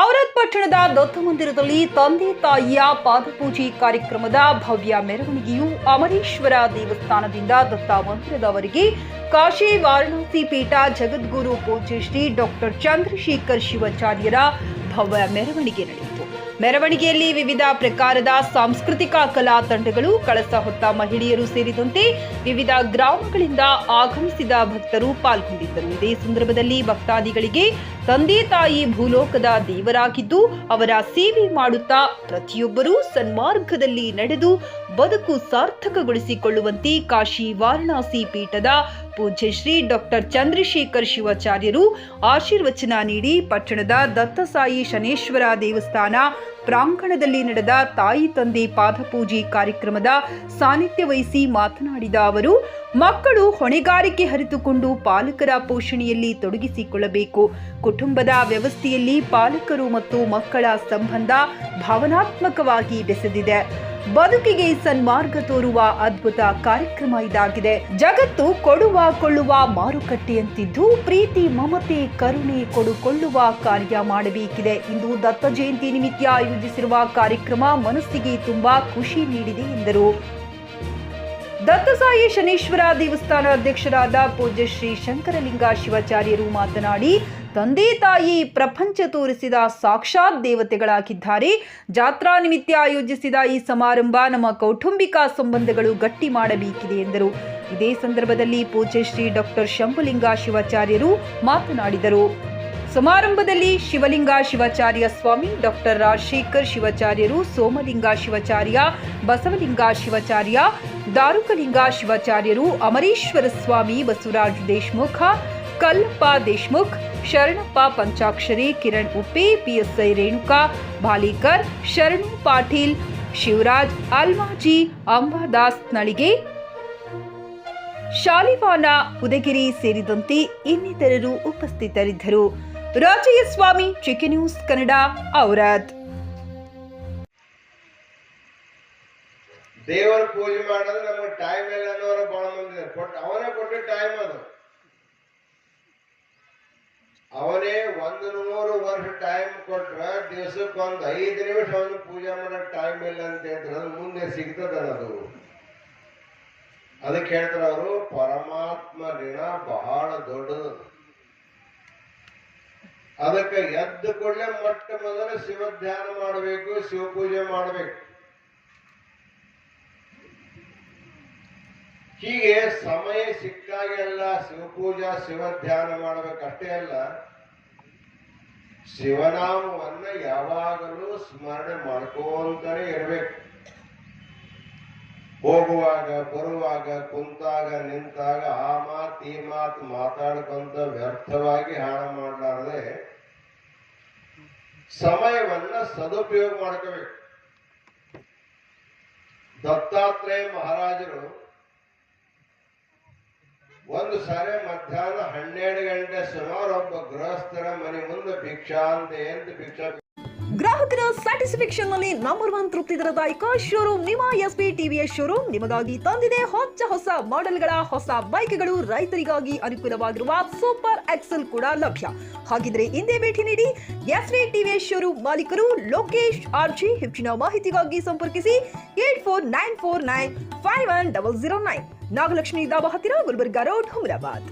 ಔರಾದ್ ಪಟ್ಟಣದ ದತ್ತ ಮಂದಿರದಲ್ಲಿ ತಂದೆ ತಾಯಿಯ ಪಾದಪೂಜೆ ಕಾರ್ಯಕ್ರಮದ ಭವ್ಯ ಮೆರವಣಿಗೆಯು ಅಮರೇಶ್ವರ ದೇವಸ್ಥಾನದಿಂದ ದತ್ತ ಮಂದಿರದವರೆಗೆ ಕಾಶಿ ವಾರಣಾಸಿ ಪೀಠ ಜಗದ್ಗುರು ಪೂಜ್ಯ ಶ್ರೀ ಡಾಕ್ಟರ್ ಚಂದ್ರಶೇಖರ್ ಶಿವಾಚಾರ್ಯರ ಭವ್ಯ ಮೆರವಣಿಗೆ ನಡೆಯಿತು. ಮೆರವಣಿಗೆಯಲ್ಲಿ ವಿವಿಧ ಪ್ರಕಾರದ ಸಾಂಸ್ಕೃತಿಕ ಕಲಾ ತಂಡಗಳು, ಕಳಸ ಹೊತ್ತ ಮಹಿಳೆಯರು ಸೇರಿದಂತೆ ವಿವಿಧ ಗ್ರಾಮಗಳಿಂದ ಆಗಮಿಸಿದ ಭಕ್ತರು ಪಾಲ್ಗೊಂಡಿದ್ದರು. ಇದೇ ಸಂದರ್ಭದಲ್ಲಿ ಭಕ್ತಾದಿಗಳಿಗೆ ತಂದೆ ತಾಯಿ ಭೂಲೋಕದ ದೇವರಾಗಿದ್ದು ಅವರ ಸೇವೆ ಮಾಡುತ್ತಾ ಪ್ರತಿಯೊಬ್ಬರೂ ಸನ್ಮಾರ್ಗದಲ್ಲಿ ನಡೆದು ಬದುಕು ಸಾರ್ಥಕಗೊಳಿಸಿಕೊಳ್ಳುವಂತೆ ಕಾಶಿ ವಾರಣಾಸಿ ಪೀಠದ ಪೂಜ್ಯ ಶ್ರೀ ಡಾಕ್ಟರ್ ಚಂದ್ರಶೇಖರ್ ಶಿವಾಚಾರ್ಯರು ಆಶೀರ್ವಚನ ನೀಡಿ ಪಟ್ಟಣದ ದತ್ತಸಾಯಿ ಶನೇಶ್ವರ ದೇವಸ್ಥಾನ ಪ್ರಾಂಗಣದಲ್ಲಿ ನಡೆದ ತಾಯಿ ತಂದೆ ಪಾದಪೂಜೆ ಕಾರ್ಯಕ್ರಮದ ಸಾನ್ನಿಧ್ಯ ವಹಿಸಿ ಮಾತನಾಡಿದ ಅವರು, ಮಕ್ಕಳು ಹೊಣೆಗಾರಿಕೆ ಅರಿತುಕೊಂಡು ಪಾಲಕರ ಪೋಷಣೆಯಲ್ಲಿ ತೊಡಗಿಸಿಕೊಳ್ಳಬೇಕು. ಕುಟುಂಬದ ವ್ಯವಸ್ಥೆಯಲ್ಲಿ ಪಾಲಕರು ಮತ್ತು ಮಕ್ಕಳ ಸಂಬಂಧ ಭಾವನಾತ್ಮಕವಾಗಿ ಬೆಸೆದಿದೆ. ಬದುಕಿಗೆ ಸನ್ಮಾರ್ಗ ತೋರುವ ಅದ್ಭುತ ಕಾರ್ಯಕ್ರಮ ಇದಾಗಿದೆ. ಜಗತ್ತು ಕೊಡುವ ಕೊಳ್ಳುವ ಮಾರುಕಟ್ಟೆಯಂತಿದ್ದು ಪ್ರೀತಿ ಮಮತೆ ಕರುಣೆ ಕೊಡುಕೊಳ್ಳುವ ಕಾರ್ಯ ಮಾಡಬೇಕಿದೆ. ಇಂದು ದತ್ತ ಜಯಂತಿ ನಿಮಿತ್ತ ಆಯೋಜಿಸಿರುವ ಕಾರ್ಯಕ್ರಮ ಮನಸ್ಸಿಗೆ ತುಂಬಾ ಖುಷಿ ನೀಡಿದೆ ಎಂದರು. ದತ್ತಸಾಯಿ ಶನೇಶ್ವರ ದೇವಸ್ಥಾನ ಅಧ್ಯಕ್ಷರಾದ ಪೂಜ್ಯ ಶ್ರೀ ಶಂಕರಲಿಂಗ ಶಿವಾಚಾರ್ಯರು ಮಾತನಾಡಿ, ತಂದೆ ತಾಯಿ ಪ್ರಪಂಚ ತೋರಿಸಿದ ಸಾಕ್ಷಾತ್ ದೇವತೆಗಳಾಗಿದ್ದಾರೆ. ಜಾತ್ರಾ ನಿಮಿತ್ತ ಆಯೋಜಿಸಿದ ಈ ಸಮಾರಂಭ ನಮ್ಮ ಕೌಟುಂಬಿಕ ಸಂಬಂಧಗಳು ಗಟ್ಟಿ ಮಾಡಬೇಕಿದೆ ಎಂದರು. ಇದೇ ಸಂದರ್ಭದಲ್ಲಿ ಪೂಜ್ಯ ಶ್ರೀ ಡಾಕ್ಟರ್ ಶಂಭುಲಿಂಗ ಶಿವಾಚಾರ್ಯರು ಮಾತನಾಡಿದರು. ಸಮಾರಂಭದಲ್ಲಿ ಶಿವಲಿಂಗ ಶಿವಾಚಾರ್ಯ ಸ್ವಾಮಿ, ಡಾಕ್ಟರ್ ರಾಜಶೇಖರ್ ಶಿವಾಚಾರ್ಯರು, ಸೋಮಲಿಂಗ ಶಿವಾಚಾರ್ಯ, ಬಸವಲಿಂಗ ಶಿವಾಚಾರ್ಯ, ದಾರುಕಲಿಂಗ ಶಿವಾಚಾರ್ಯರು, ಅಮರೇಶ್ವರ ಸ್ವಾಮಿ, ಬಸವರಾಜ್ ದೇಶಮುಖ, ಕಲ್ಲಪ್ಪ ದೇಶಮುಖ್, ಶರಣಪ್ಪ ಪಂಚಾಕ್ಷರಿ, ಕಿರಣ್ ಉಪ್ಪೆ, ಪಿಎಸ್ಐ ರೇಣುಕಾ ಭಾಲಿಕರ್, ಶರಣು ಪಾಟೀಲ್, ಶಿವರಾಜ್ ಅಲ್ಮಾಜಿ, ಅಂಬಾದಾಸ್ ನಳಿಗೆ, ಶಾಲಿವಾನ ಉದಗಿರಿ ಸೇರಿದಂತೆ ಇನ್ನಿತರರು ಉಪಸ್ಥಿತರಿದ್ದರು. ರಾಜಯ್ಯ ಸ್ವಾಮಿ, ಚಿಕ್ಕಿ ನ್ಯೂಸ್ ಕನ್ನಡ, ಔರಾದ್. ದೇವರ ಪೂಜೆ ಮಾಡಿದ್ರೆ ನಮಗೆ ಟೈಮ್ ಇಲ್ಲ ಅನ್ನೋರು ಬಹಳ ಮಂದಿ ಅವನೇ ಕೊಟ್ಟು ಟೈಮ್ ಅದು. ಅವನೇ 100 ವರ್ಷ ಟೈಮ್ ಕೊಟ್ರ ದಿವಸಕ್ಕೆ 5 ನಿಮಿಷ ಅವನು ಪೂಜೆ ಮಾಡಕ್ ಟೈಮ್ ಇಲ್ಲ ಅಂತ ಹೇಳ್ತಾರೆ. ಅದು ಮುಂದೆ ಸಿಗ್ತದ ಅದು. ಅದಕ್ಕೆ ಹೇಳ್ತಾರೆ ಅವರು, ಪರಮಾತ್ಮ ಋಣ ಬಹಳ ದೊಡ್ಡದು. ಅದಕ್ಕೆ ಎದ್ದು ಕೂಡಲೇ ಮೊಟ್ಟ ಮೊದಲ ಶಿವ ಧ್ಯಾನ ಮಾಡಬೇಕು, ಶಿವ ಪೂಜೆ ಮಾಡಬೇಕು. ಹೀಗೆ ಸಮಯ ಸಿಕ್ಕಾಗೆಲ್ಲ ಶಿವಪೂಜಾ ಶಿವ ಧ್ಯಾನ ಮಾಡಬೇಕಷ್ಟೇ ಅಲ್ಲ, ಶಿವನಾಮವನ್ನ ಯಾವಾಗಲೂ ಸ್ಮರಣೆ ಮಾಡ್ಕೊಂತಾನೆ ಇರಬೇಕು. ಹೋಗುವಾಗ ಬರುವಾಗ ಕುಂತಾಗ ನಿಂತಾಗ ಆ ಮಾತು ಈ ಮಾತು ಮಾತಾಡ್ಕೊಂತ ವ್ಯರ್ಥವಾಗಿ ಹಾಳು ಮಾಡಲಾರದೆ ಸಮಯವನ್ನ ಸದುಪಯೋಗ ಮಾಡ್ಕೋಬೇಕು. ದತ್ತಾತ್ರೇಯ ಮಹಾರಾಜರು ಒಂದು ಸಾರಿ ಮಧ್ಯಾಹ್ನ 12 ಗಂಟೆ ಸುಮಾರು ಒಬ್ಬ ಗೃಹಸ್ಥರ ಮನೆ ಮುಂದೆ ಭಿಕ್ಷಾಂತೆ ಅಂತ ಭಿಕ್ಷಾ ಗ್ರಾಹಕರ ಸ್ಯಾಟಿಸ್ಫ್ಯಾಕ್ಷನ್ ನಲ್ಲಿ ನಂಬರ್ 1 ತೃಪ್ತಿ ದರದಾಯಕ ಶೋರೂಮ್ ನಿಮ್ಮ ಎಸ್ಪಿ ಟಿವಿಎಸ್ ಶೋರೂಮ್ ನಿಮಗಾಗಿ ತಂದಿದೆ ಹೊಸ ಮಾಡೆಲ್ಗಳ ಹೊಸ ಬೈಕ್ಗಳು. ರೈತರಿಗಾಗಿ ಅನುಕೂಲವಾಗಿರುವ ಸೂಪರ್ ಎಕ್ಸೆಲ್ ಕೂಡ ಲಭ್ಯ. ಹಾಗಿದ್ರೆ ಹಿಂದೆ ಭೇಟಿ ನೀಡಿ ಎಸ್ಪಿ ಟಿವಿಎಸ್ ಶೋರೂಮ್ ಮಾಲೀಕರು ಲೋಕೇಶ್ ಆರ್ಜಿ. ಹೆಚ್ಚಿನ ಮಾಹಿತಿಗಾಗಿ ಸಂಪರ್ಕಿಸಿ 8494951009. ನಾಗಲಕ್ಷ್ಮಿ ದಾಬಾ ಹತ್ತಿರ, ಗುಲ್ಬರ್ಗಾ ರೋಡ್, ಹುಮರಾಬಾದ್.